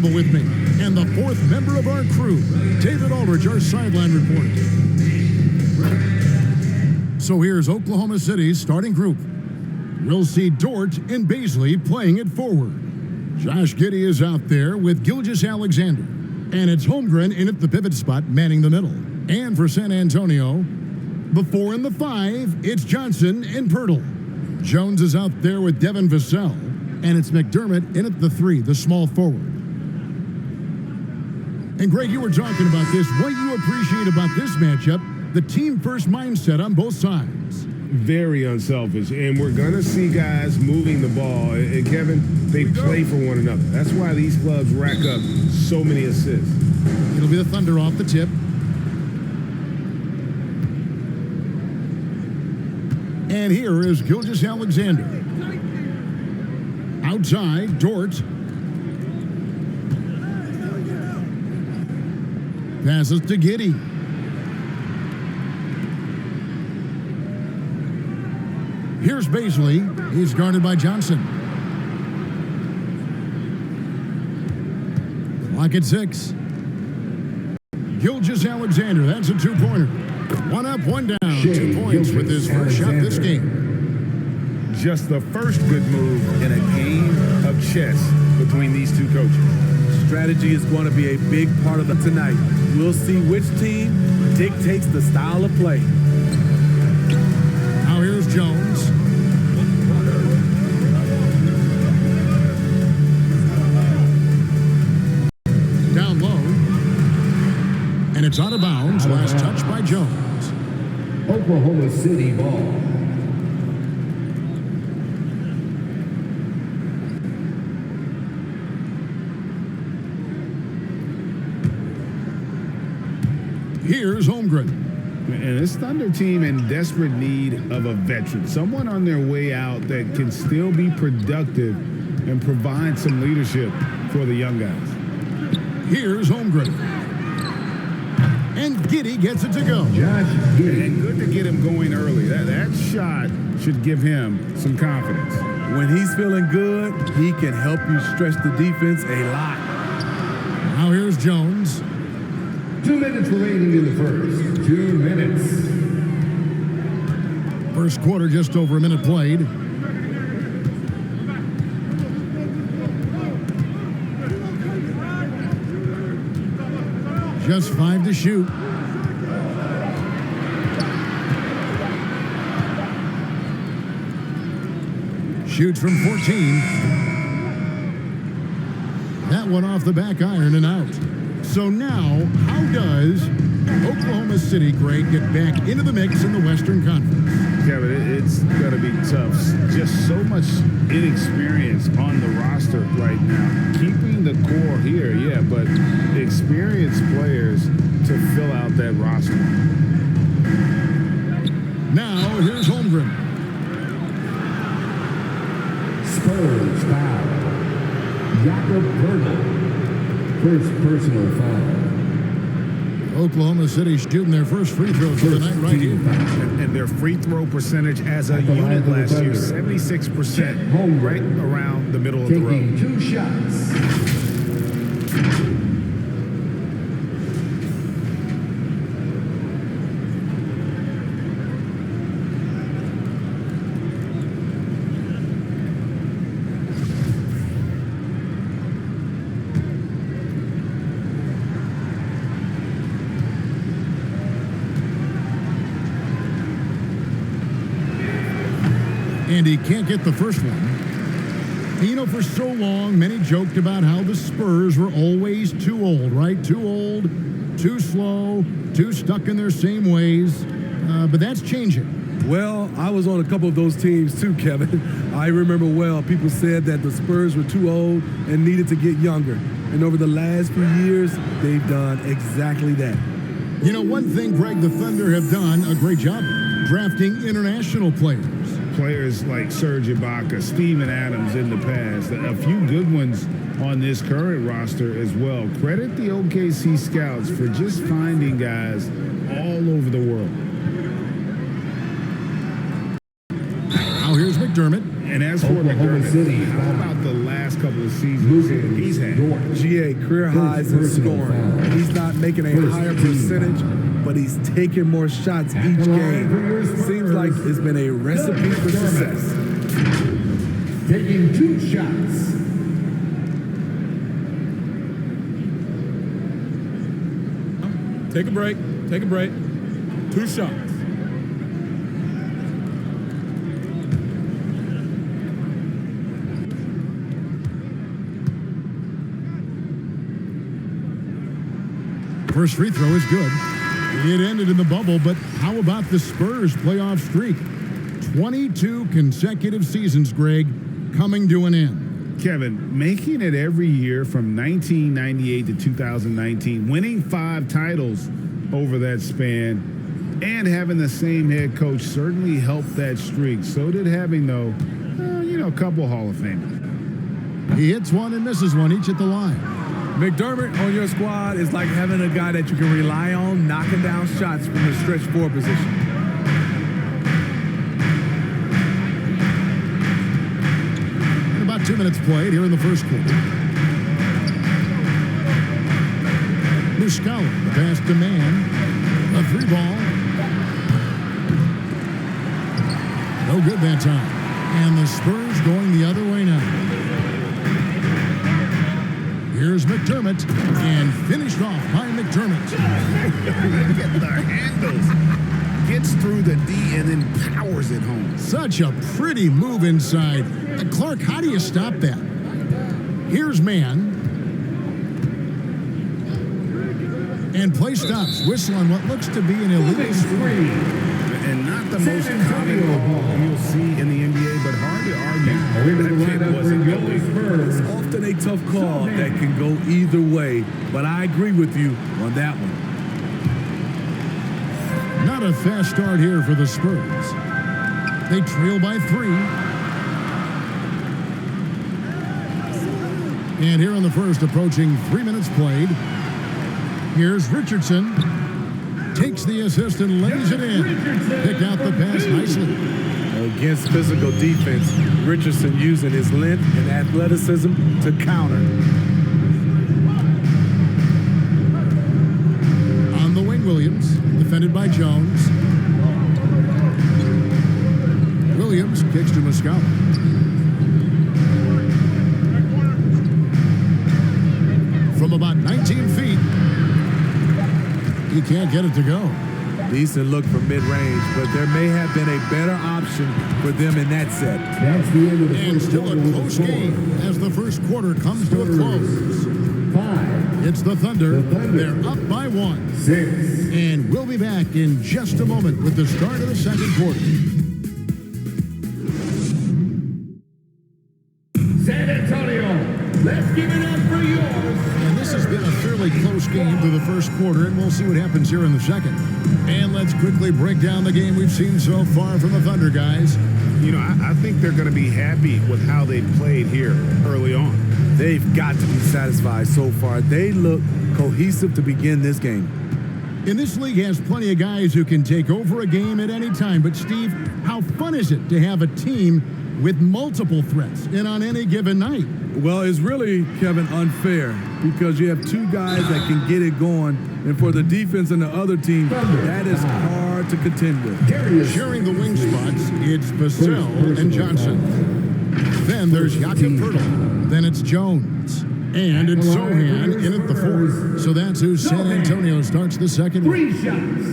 with me, and the fourth member of our crew, David Aldridge, our sideline reporter. So here's Oklahoma City's starting group. We'll see Dort and Baisley playing it forward. Josh Giddey is out there with Gilgeous-Alexander, and it's Holmgren in at the pivot spot, manning the middle. And for San Antonio, the 4 and the 5, it's Johnson and Pirtle. Jones is out there with Devin Vassell, and it's McDermott in at the 3, the small forward. And Greg, you were talking about this. What you appreciate about this matchup, the team-first mindset on both sides. Very unselfish, and we're going to see guys moving the ball. And Kevin, they play for one another. That's why these clubs rack up so many assists. It'll be the Thunder off the tip. And here is Gilgeous-Alexander. Outside, Dort. Passes to Giddey. Here's Baisley. He's guarded by Johnson. Clock at 6. Gilgeous-Alexander, that's a 2-pointer. 1 up, 1 down. 2 points with his first shot this game. Just the first good move in a game of chess between these two coaches. Strategy is going to be a big part of tonight. We'll see which team dictates the style of play. Now here's Jones. Down low. And it's out of bounds. Last touch by Jones. Oklahoma City ball. Here's Holmgren. And this Thunder team in desperate need of a veteran, someone on their way out that can still be productive and provide some leadership for the young guys. Here's Holmgren. And Giddey gets it to go. Josh Giddey. And good to get him going early. That shot should give him some confidence. When he's feeling good, he can help you stretch the defense a lot. Now here's Jones. 2 minutes remaining in the first. 2 minutes. First quarter, just over a minute played. Just 5 to shoot. Shoots from 14. That one off the back iron and out. So now, how does Oklahoma City, Greg, get back into the mix in the Western Conference? Kevin, it's going to be tough. Just so much inexperience on the roster right now. Keeping the core here, yeah, but experienced players to fill out that roster. Now, here's Holmgren. Spurs foul. Jakob Poeltl. First personal foul. Oklahoma City shooting their first free throws of the night right here. And their free throw percentage as a unit last year, 76%, right around the middle of the road. Taking 2 shots. And he can't get the first one. You know, for so long, many joked about how the Spurs were always too old, right? Too old, too slow, too stuck in their same ways. But that's changing. Well, I was on a couple of those teams too, Kevin. I remember well, people said that the Spurs were too old and needed to get younger. And over the last few years, they've done exactly that. You know, one thing, Greg, the Thunder have done a great job drafting international players. Players like Serge Ibaka, Steven Adams in the past, a few good ones on this current roster as well. Credit the OKC scouts for just finding guys all over the world. Now here's McDermott. McDermott. And as for Oklahoma McDermott, City, how about the last couple of seasons he's had? GA, career highs in scoring. He's not making a higher percentage, but he's taking more shots each game. Seems like it's been a recipe for success. Taking 2 shots. Take a break. Take a break. 2 shots. First free throw is good. It ended in the bubble, but how about the Spurs playoff streak? 22 consecutive seasons, Greg, coming to an end. Kevin, making it every year from 1998 to 2019, winning 5 titles over that span, and having the same head coach certainly helped that streak. So did having, though, a couple Hall of Famers. He hits one and misses one, each at the line. McDermott on your squad is like having a guy that you can rely on knocking down shots from the stretch 4 position. And about 2 minutes played here in the first quarter. Muscala, the pass to man. A 3-ball. No good that time. And the Spurs going the other way now. Here's McDermott, and finished off by McDermott. Get the handles. Gets through the D and then powers it home. Such a pretty move inside. Clark, how do you stop that? Here's man. And play stops. Whistle on what looks to be an illegal screen. And not the most common you'll see in the NBA, but hard to argue that kid wasn't going. It's often a tough call that can go either way, but I agree with you on that one. Not a fast start here for the Spurs. They trail by 3. And here in the first, approaching 3 minutes played. Here's Richardson. Takes the assist and lays it in. Pick out the pass nicely. Against physical defense, Richardson using his length and athleticism to counter. On the wing, Williams. Defended by Jones. Williams kicks to Muscala. From about 19 feet. He can't get it to go. Decent look from mid-range, but there may have been a better option for them in that set. That's the end of the And first still quarter a with close score. game as the first quarter comes to a close. 5. It's the Thunder. The Thunder. They're up by 1. 6. And we'll be back in just a moment with the start of the second quarter. San Antonio, let's give it up for yours. And this has been a fairly close game through the first quarter, and we'll see what happens here in the second. And let's quickly break down the game we've seen so far from the Thunder, guys. I think they're going to be happy with how they played here early on. They've got to be satisfied so far. They look cohesive to begin this game. And this league has plenty of guys who can take over a game at any time. But, Steve, how fun is it to have a team with multiple threats and on any given night? Well, it's really, Kevin, unfair because you have 2 guys that can get it going, and for the defense and the other team, that is hard to contend with. Sharing the wing spots, it's Vassell and Johnson. Then there's Jakob Poeltl. Then it's Jones. And it's Sohan in at the 4th. So that's who San Antonio starts the second one. 3 shots.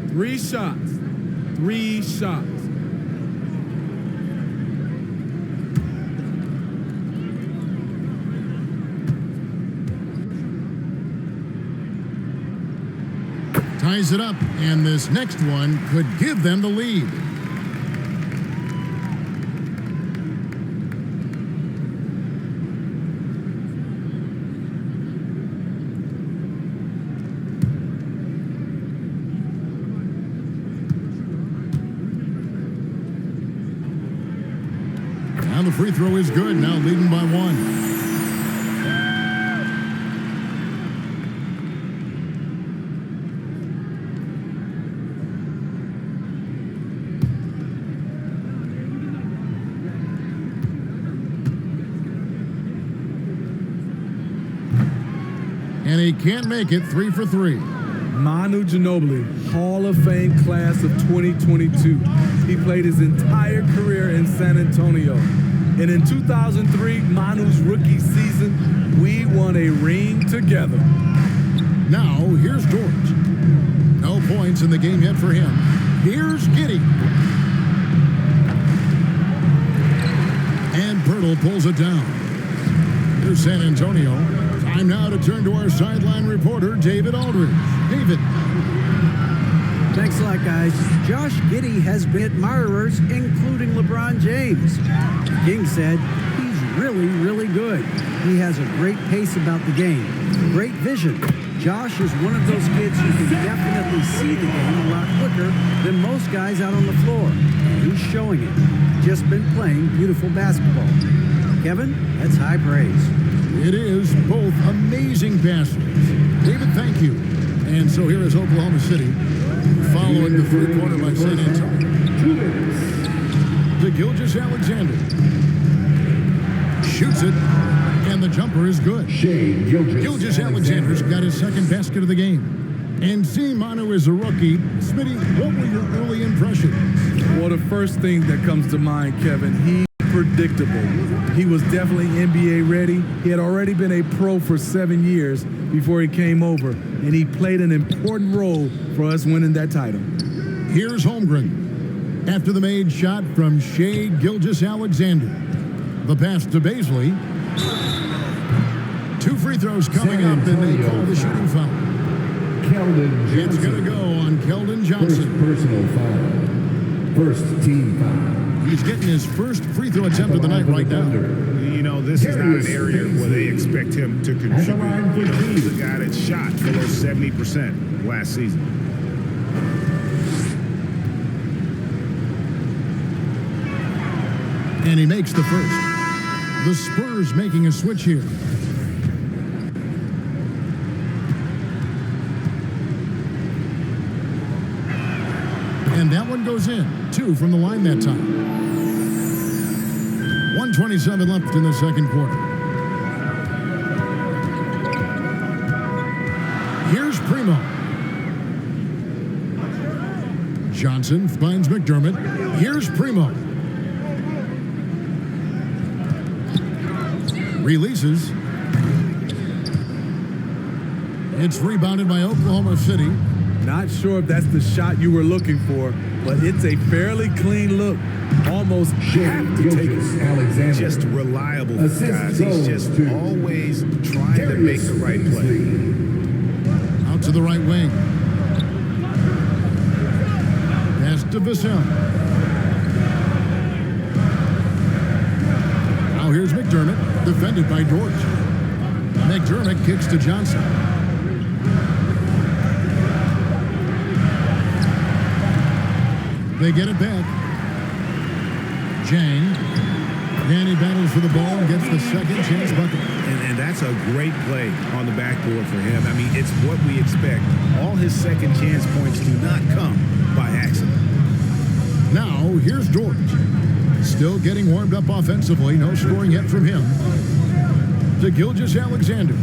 Three shots. 3 shots. Ties it up, and this next one could give them the lead. free throw is good, now leading by 1. And he can't make it. 3 for 3. Manu Ginobili, Hall of Fame class of 2022. He played his entire career in San Antonio. And in 2003, Manu's rookie season, we won a ring together. Now, here's George. No points in the game yet for him. Here's Giddey. And Pirtle pulls it down. Here's San Antonio. Time now to turn to our sideline reporter, David Aldridge. David. Thanks a lot, guys. Josh Giddey has been admirers, including LeBron James. King said he's really, really good. He has a great pace about the game, great vision. Josh is one of those kids who can definitely see the game a lot quicker than most guys out on the floor. And he's showing it. Just been playing beautiful basketball. Kevin, that's high praise. It is both amazing passes. David, thank you. And so here is Oklahoma City, following the third quarter by San Antonio. To Gilgeous-Alexander. Shoots it, and the jumper is good. Gilgeous-Alexander's got his second basket of the game. And seeing Manu is a rookie, Smitty, what were your early impressions? Well, the first thing that comes to mind, Kevin, he's predictable. He was definitely NBA ready. He had already been a pro for 7 years before he came over, and he played an important role for us winning that title. Here's Holmgren. After the made shot from Shai Gilgeous-Alexander. The pass to Baisley. 2 free throws coming up, and they call the shooting foul. It's going to go on Keldon Johnson. Personal foul. First team foul. He's getting his first free throw attempt of the night right now. You know, this is not an area where they expect him to contribute. You know, he's a guy that shot below 70% last season. And he makes the first. The Spurs making a switch here. And that one goes in. 2 from the line that time. 1:27 left in the second quarter. Here's Primo. Johnson finds McDermott. Here's Primo. Releases. It's rebounded by Oklahoma City. Not sure if that's the shot you were looking for, but it's a fairly clean look. Almost have to take it. Just reliable, guys. He's just always trying to make the right play. Out to the right wing. Pass to Vassell. Now here's McDermott, defended by George. McDermott kicks to Johnson. They get it back. Jang. And he battles for the ball and gets the second chance bucket. And that's a great play on the backboard for him. I mean, it's what we expect. All his second chance points do not come by accident. Now, here's George. Still getting warmed up offensively. No scoring yet from him. To Gilgeous-Alexander.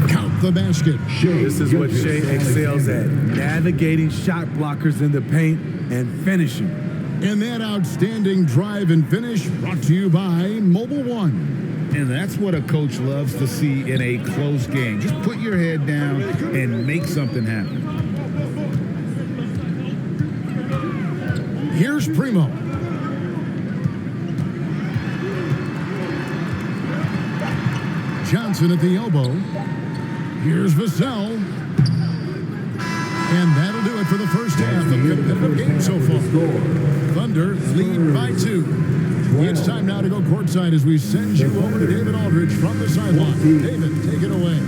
Count the basket. This is what Shai excels at. Navigating shot blockers in the paint and finishing. And that outstanding drive and finish brought to you by Mobile One. And that's what a coach loves to see in a close game. Just put your head down and make something happen. Here's Primo. Johnson at the elbow. Here's Vassell. And that'll do it for the first half of the competitive game so far. Thunder lead by 2. It's time now to go courtside as we send you over to David Aldridge from the sideline. David, take it away.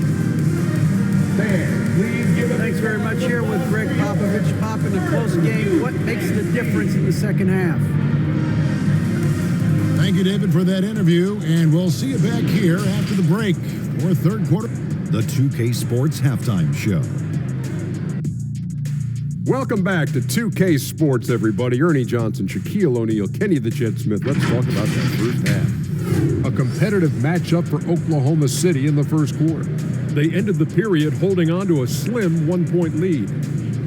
Thanks very much. Here with Greg Popovich. Pop, in a close game, what makes the difference in the second half? Thank you, David, for that interview, and we'll see you back here after the break for third quarter. The 2K Sports Halftime Show. Welcome back to 2K Sports, everybody. Ernie Johnson, Shaquille O'Neal, Kenny the Jet Smith. Let's talk about that first half. A competitive matchup for Oklahoma City in the first quarter. They ended the period holding on to a slim 1-point lead.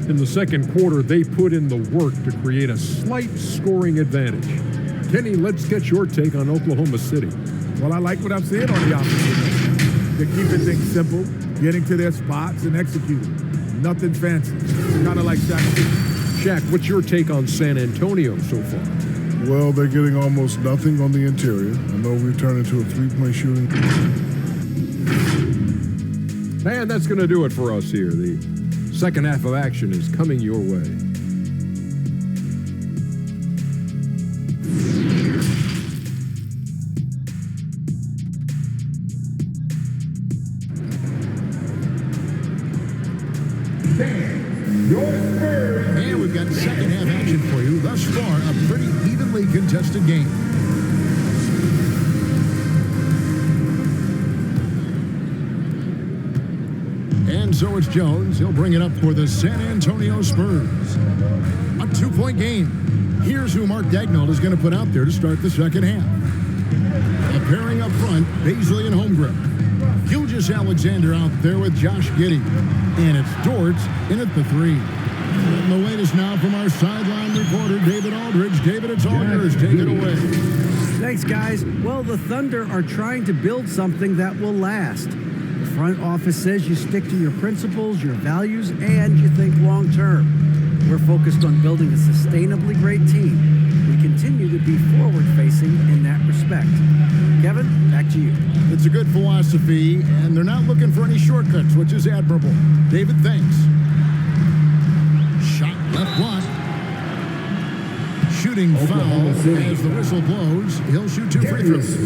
In the second quarter, they put in the work to create a slight scoring advantage. Kenny, let's get your take on Oklahoma City. Well, I like what I'm seeing on the offense. They're keeping things simple, getting to their spots and executing. Nothing fancy. Kind of like Shaq, what's your take on San Antonio so far? Well, they're getting almost nothing on the interior. I know we turned into a three-point shooting. And that's going to do it for us here. The second half of action is coming your way. And we've got second half action for you. Thus far, a pretty evenly contested game. And so it's Jones. He'll bring it up for the San Antonio Spurs. A 2-point game. Here's who Mark Daigneault is going to put out there to start the second half. A pairing up front, Baisley and Holmgren. Gilgeous Alexander out there with Josh Giddey. And it's Dort in at the 3. And the latest now from our sideline reporter, David Aldridge. David, it's all yours. Take it away. Thanks, guys. Well, the Thunder are trying to build something that will last. The front office says you stick to your principles, your values, and you think long term. We're focused on building a sustainably great team. We continue to be forward-facing in that respect. Kevin, back to you. It's a good philosophy, and they're not looking for any shortcuts, which is admirable. David, thanks. Shot left block. Shooting foul as the whistle blows. He'll shoot 2 free throws.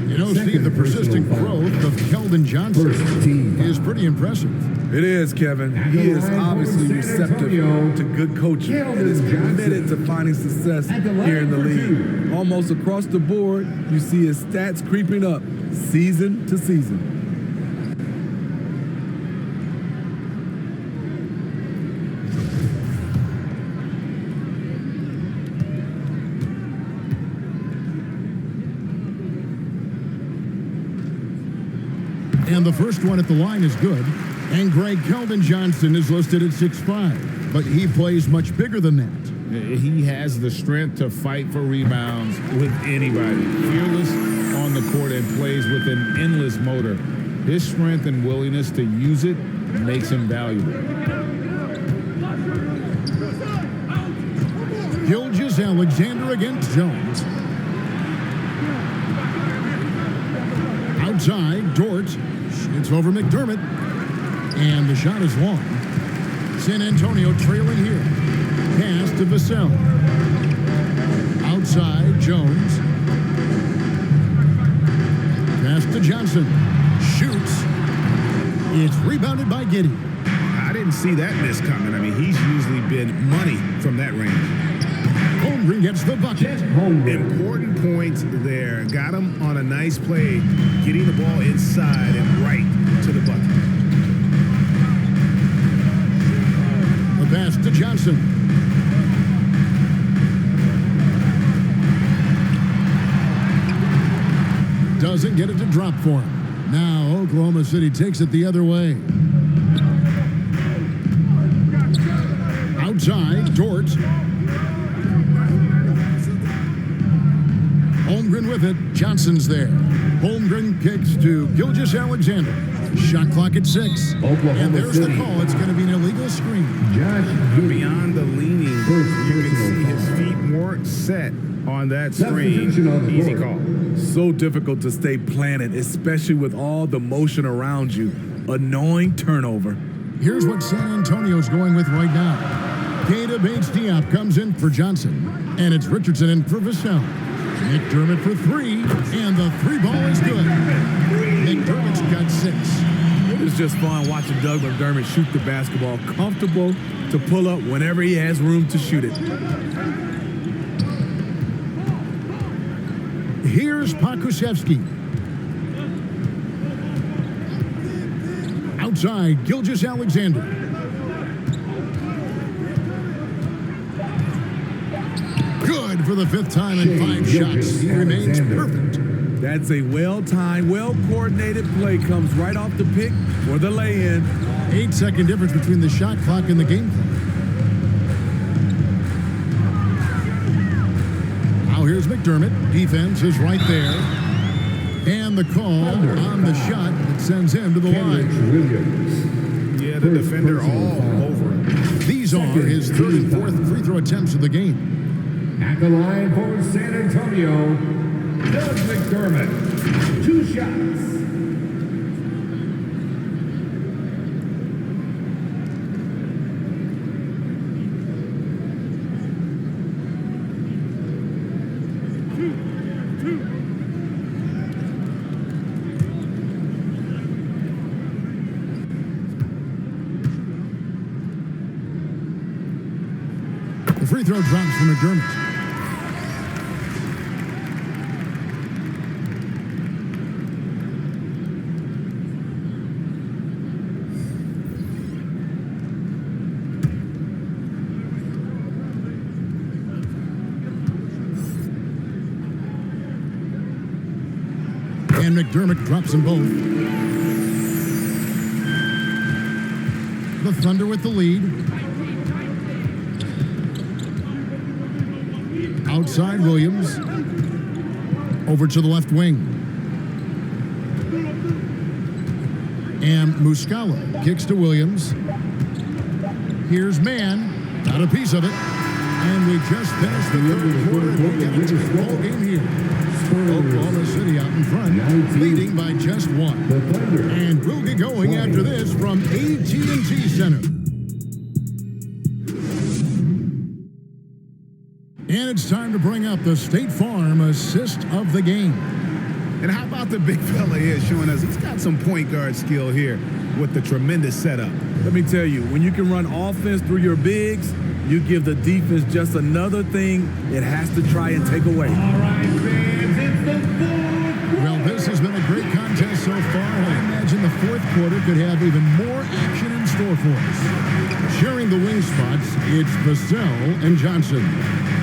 You know, Steve, the persistent growth of Keldon Johnson is pretty impressive. It is, Kevin. He is obviously receptive to good coaching and is committed to finding success here in the league. Almost across the board, you see his stats creeping up season to season. And the first one at the line is good. And Greg Keldon Johnson is listed at 6'5", but he plays much bigger than that. He has the strength to fight for rebounds with anybody. Fearless on the court and plays with an endless motor. His strength and willingness to use it makes him valuable. Gilgeous Alexander against Jones. Outside, Dort. It's over McDermott. And the shot is long. San Antonio trailing here. Pass to Vassell. Outside, Jones. Pass to Johnson. Shoots. It's rebounded by Giddey. I didn't see that miss coming. I mean, he's usually been money from that range. Holmgren gets the bucket. Important point there. Got him on a nice play, getting the ball inside and right to the bucket. The pass to Johnson. Doesn't get it to drop for him. Now Oklahoma City takes it the other way. Outside, Dort. Holmgren with it. Johnson's there. Holmgren kicks to Gilgeous Alexander. Shot clock at 6. And there's the call. It's going to be an illegal screen. Beyond the leaning, you can see his feet weren't set on that screen. Easy call. So difficult to stay planted, especially with all the motion around you. Annoying turnover. Here's what San Antonio's going with right now. Keita Bates-Diop comes in for Johnson. And it's Richardson in for Vassell. McDermott for 3, and the 3 ball is good. McDermott's got 6. It is just fun watching Doug McDermott shoot the basketball, comfortable to pull up whenever he has room to shoot it. Here's Pakusevsky. Outside, Gilgeous-Alexander. Good for the 5th time in 5 shots. He remains perfect. That's a well-timed, well-coordinated play. Comes right off the pick for the lay-in. 8-second difference between the shot clock and the game clock. Now here's McDermott. Defense is right there. And the call on the shot that sends him to the line. Yeah, the defender all over him. These are his 3rd and 4th free throw attempts of the game. At the line for San Antonio, Doug McDermott. 2 shots. The free throw drops from McDermott. And McDermott drops them both. The Thunder with the lead. Outside Williams. Over to the left wing. And Muscala kicks to Williams. Here's Mann. Got a piece of it. And we just finished the 3rd quarter. We'll get into the ball game here. Oklahoma City out in front, leading by just 1. And we'll get going after this from AT&T Center. And it's time to bring up the State Farm assist of the game. And how about the big fella here showing us he's got some point guard skill here with the tremendous setup. Let me tell you, when you can run offense through your bigs, you give the defense just another thing it has to try and take away. All right, fans, it's the 4th. Well, this has been a great contest so far. I imagine the 4th quarter could have even more action in store for us. Sharing the wing spots, it's Vassell and Johnson.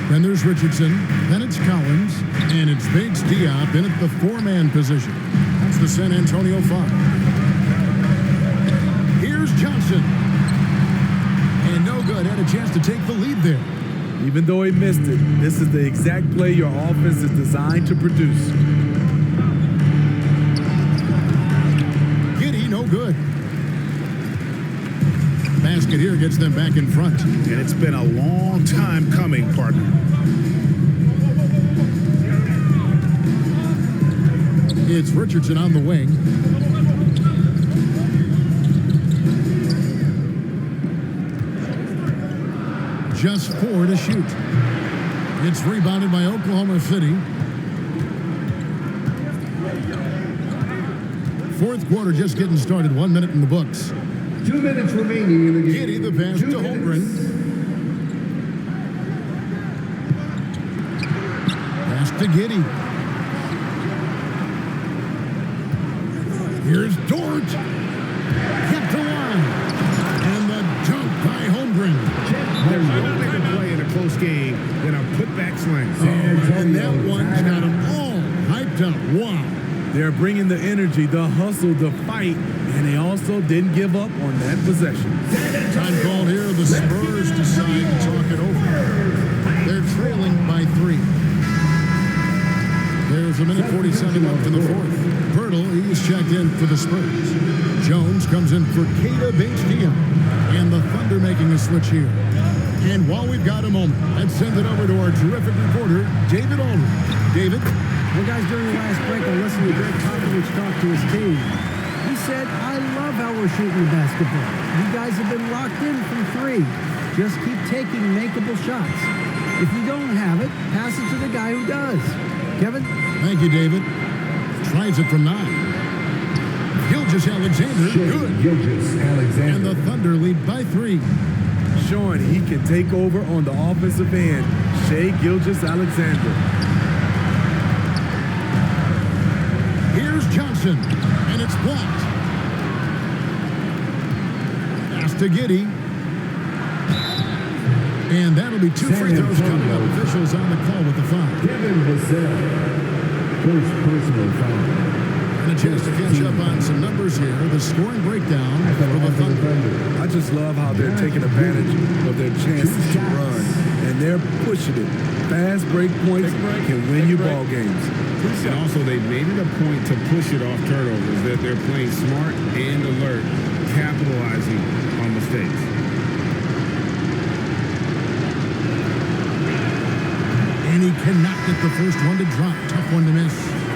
Then there's Richardson, then it's Collins, and it's Bates Diop in at the 4-man position. That's the San Antonio 5. Here's Johnson. And no good, had a chance to take the lead there. Even though he missed it, this is the exact play your offense is designed to produce. Giddey, no good. Basket here gets them back in front. And it's been a long time coming, partner. It's Richardson on the wing. Just 4 to shoot. It's rebounded by Oklahoma City. 4th quarter just getting started. 1 minute in the books. 2 minutes remaining in the game. Giddey, the pass to Holmgren. Pass to Giddey. Here's Dort. Kept the line. And the dunk by Holmgren. There's no bigger play in a close game than a putback slam. And that one's got them all hyped up. Wow. They're bringing the energy, the hustle, the fight, and they also didn't give up on that possession. Time called here. The Spurs decide to talk it over. They're trailing by 3. There's a minute 47 left in the 4th. Pirtle, he's checked in for the Spurs. Jones comes in for Keita Bates-Diop. And the Thunder making a switch here. And while we've got a moment, let's send it over to our terrific reporter, David Aldridge. David? Well, guys, during the last break, I listened to Greg Popovich talk to his team. He said, I love how we're shooting the basketball. You guys have been locked in from 3. Just keep taking makeable shots. If you don't have it, pass it to the guy who does. Kevin? Thank you, David. Tries it from 9. Gilgeous-Alexander, good. Gilgeous-Alexander. And the Thunder lead by 3. Showing he can take over on the offensive end. Shai Gilgeous-Alexander. Johnson, and it's blocked. Pass to Giddey. And that'll be 2 free throws coming up. Officials on the call with the foul. Kevin Vassell, first personal foul. And a chance to catch up on some numbers here. The scoring breakdown for the Thunder. I just love how they're taking advantage of their chances to run, and they're pushing it. Fast break points can win you ball games. And also, they made it a point to push it off turnovers, that they're playing smart and alert, capitalizing on mistakes. And he cannot get the first one to drop. Tough one to miss.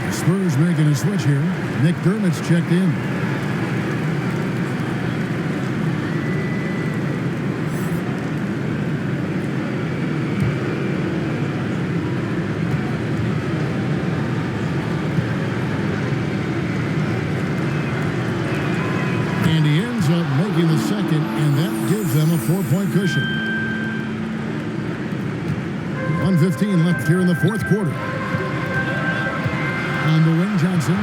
The Spurs making a switch here. McDermott's checked in. And he ends up making the second, and that gives them a 4-point cushion. 1:15 left here in the fourth quarter. On the wing, Johnson.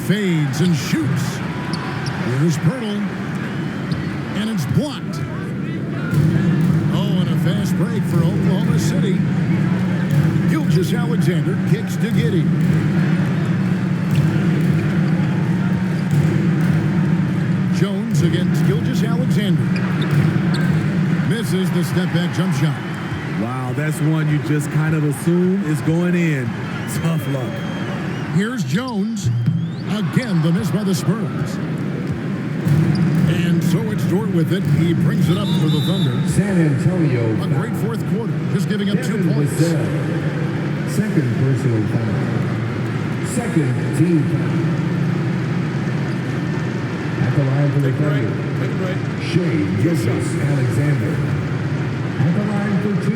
Fades and shoots. Here's Pirtle. And it's blocked. Oh, and a fast break for Oklahoma City. Gilgeous-Alexander kicks to Giddey. Jones against Gilgeous-Alexander. Misses the step-back jump shot. Wow, that's one you just kind of assume is going in. Tough luck. Here's Jones. Again, the miss by the Spurs. And so it's Dort with it. He brings it up for the Thunder. San Antonio. A great fourth quarter. Just giving up 2 points. Vassell, second personal foul. Second team foul. At the line for the Thunder. Take a break. Shea Gilgeous-Alexander. At the line for 2.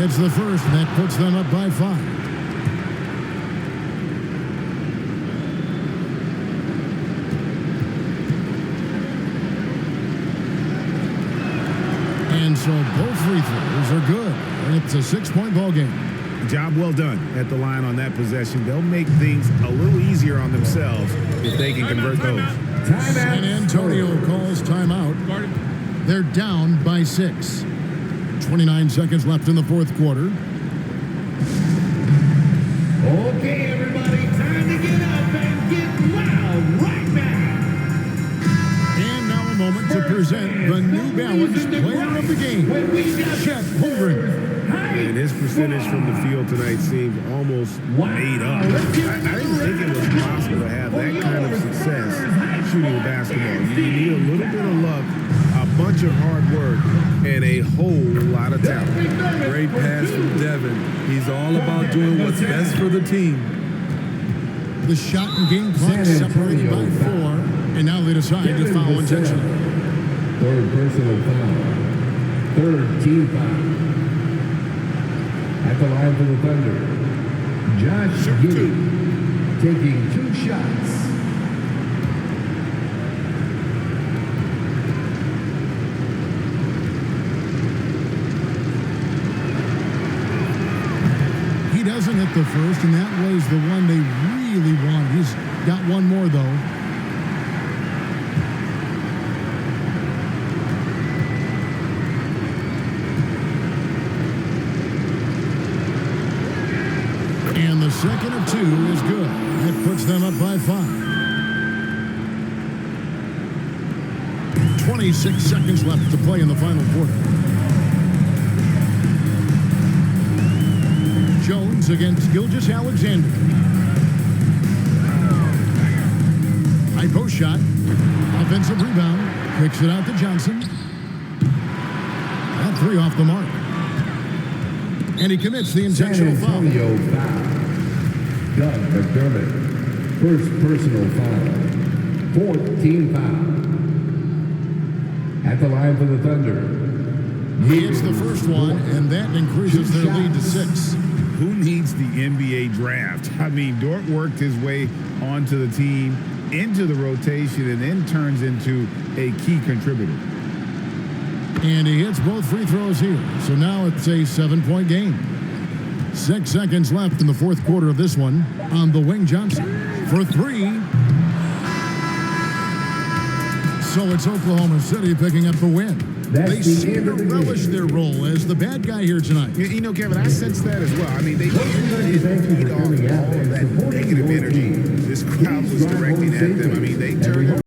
It's the first, and that puts them up by 5. And so both free throws are good. And it's a 6-point ball game. Job well done at the line on that possession. They'll make things a little easier on themselves if they can convert those. San Antonio calls timeout. They're down by 6. 29 seconds left in the fourth quarter. Okay, everybody, time to get up and get loud right now. And now a moment to present the New Balance Player of the Game, Chet Holmgren. And his percentage from the field tonight seemed almost made up. I didn't think it was possible to have that kind of success shooting the basketball. You need a little bit of luck, a bunch of hard work, and a whole lot of talent. Great pass from Devin. He's all about doing what's best for the team. The shot and game clock separated by 4, and now they decide to foul intentionally. Third personal foul. Third team foul. At the line for the Thunder, Josh Giddey taking 2 shots. He doesn't hit the first, and that was the one they really want. He's got one more, though. And the second of 2 is good. That puts them up by 5. 26 seconds left to play in the final quarter. Jones against Gilgeous-Alexander. High post shot. Offensive rebound. Kicks it out to Johnson. That 3 off the mark. And he commits the intentional foul. Doug McDermott, first personal foul. Fourth team foul. At the line for the Thunder, He hits the first one, and that increases their lead to 6. Who needs the NBA draft? I mean, Dort worked his way onto the team, into the rotation, and then turns into a key contributor. And he hits both free throws here. So now it's a 7-point game. 6 seconds left in the fourth quarter of this one. On the wing, Johnson for 3. So it's Oklahoma City picking up the win. They seem to relish their role as the bad guy here tonight. You know, Kevin, I sense that as well. I mean, they feed off all of that negative energy this crowd was directing at them. I mean, they turned